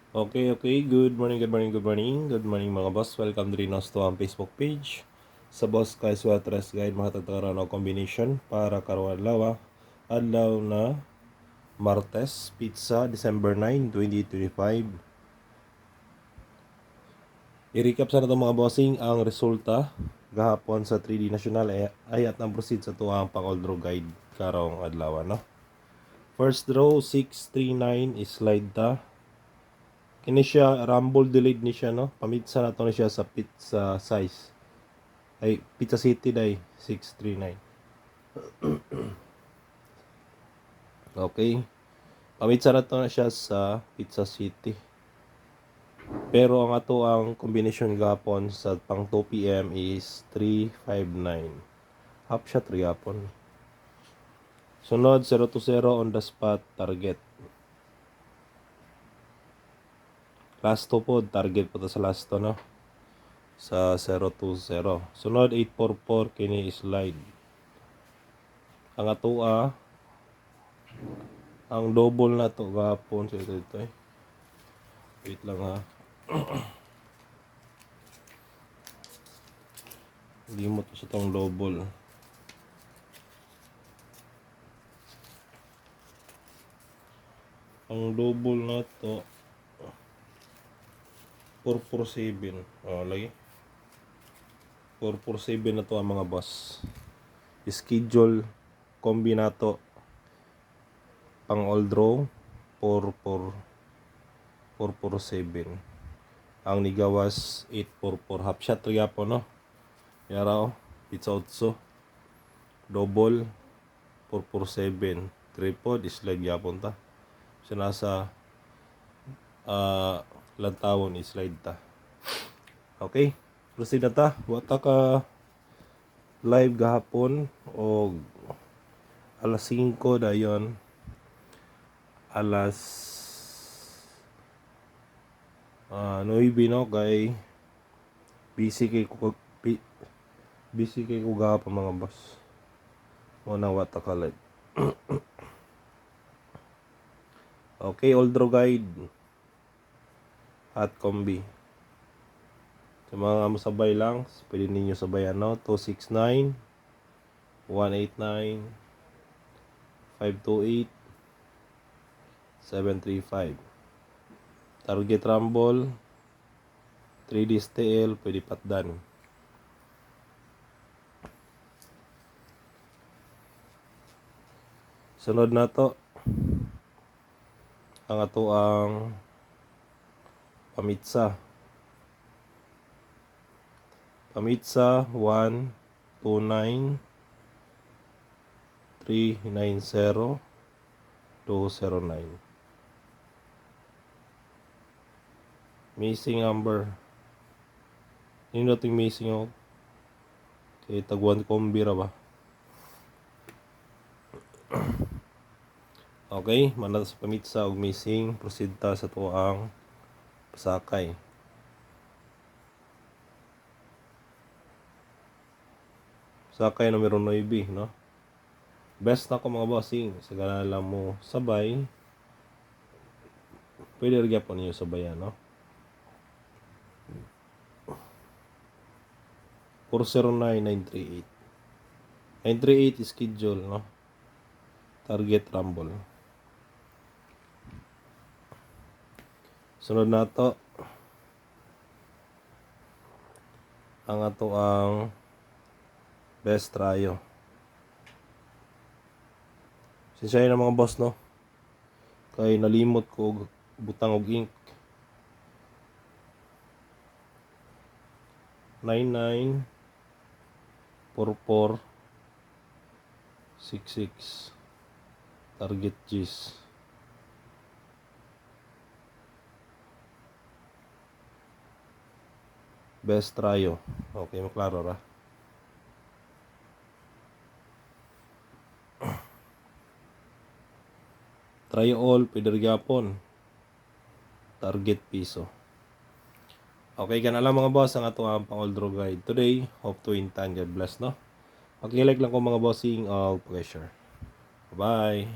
Okay, okay. Good morning, good morning, good morning. Good morning mga boss. Welcome din us to ang Facebook page. Sa Boss Kais Watres Guide, mahatagtaran o combination para karuan lawa. Adlaw na Martes, Pizza, December 9, 2025. I-recap sa nato mga bossing ang resulta gahapon sa 3D National ay at ang proceed sa tuwang pang-all draw guide karong adlaw, no? First draw 639 is slide ta. Kini siya rumble delayed ni siya, no? Pamitsa na to ni siya sa pizza size. Ay Pizza City day 639. Okay. Pamitsa na to na siya sa Pizza City. Pero ang ato ang combination gapon sa pang 2 PM is 359. Half shot gapon. Sunod 0-0 on the spot target. Last 2 po target po to sa last 2, no? Sa 0-0. Sunod 844 kini slide. Ang atua ang double na to gapon so ito eh. Wait lang ha. Hindi mo to sa tong double. Ang double na to 447. Oh, lagi. 447 na to ang mga boss. Schedule kombinato pang all draw 447. Ang nigawas 844 half shot po, no? Yara pizza otso. Double 447. Tripod slide yapon ta. So nasa lantawon slide ta. Okay, proceed na ta. Wata ka live gahapon o alas 5 dayon alas 9, no? Kay busy kay ko gahapon mga boss. Muna wata ka live. Okay, all draw guide at combi. Sa mga masabay lang, pwede ninyo sabayan, no? 269, 189, 528, 735. Target rumble, 3D STL, pwede patdan. Sunod na to ang ato ang pamitsa. Pamitsa 129 390 209. Missing number. Hindi natin missing ako. Kaya tagwan kombi ra ba? Okay, manata sa pamitsa og missing. Proceed ta sa tuang pasakay. Sakay numero 9, no? Best na ko mga bossing. Sa ganala mo sabay. Pwede rin po ninyo sabayan, no? 409-938. 938 is schedule, no? Target rumble. Sunod na to ang ato ang best tryo. Sinsya na mga boss, no? Kay nalimot ko butang og ink. 99 44 66 target G's. Best tryo. Okay, maklaro ra. Try all, pwede gyapon. Target piso. Okay, gan alam mga boss ang ato ang pang-all draw guide today. Hope to win tan. God bless, no? Pag-like lang ko mga bossing, all pleasure. Bye.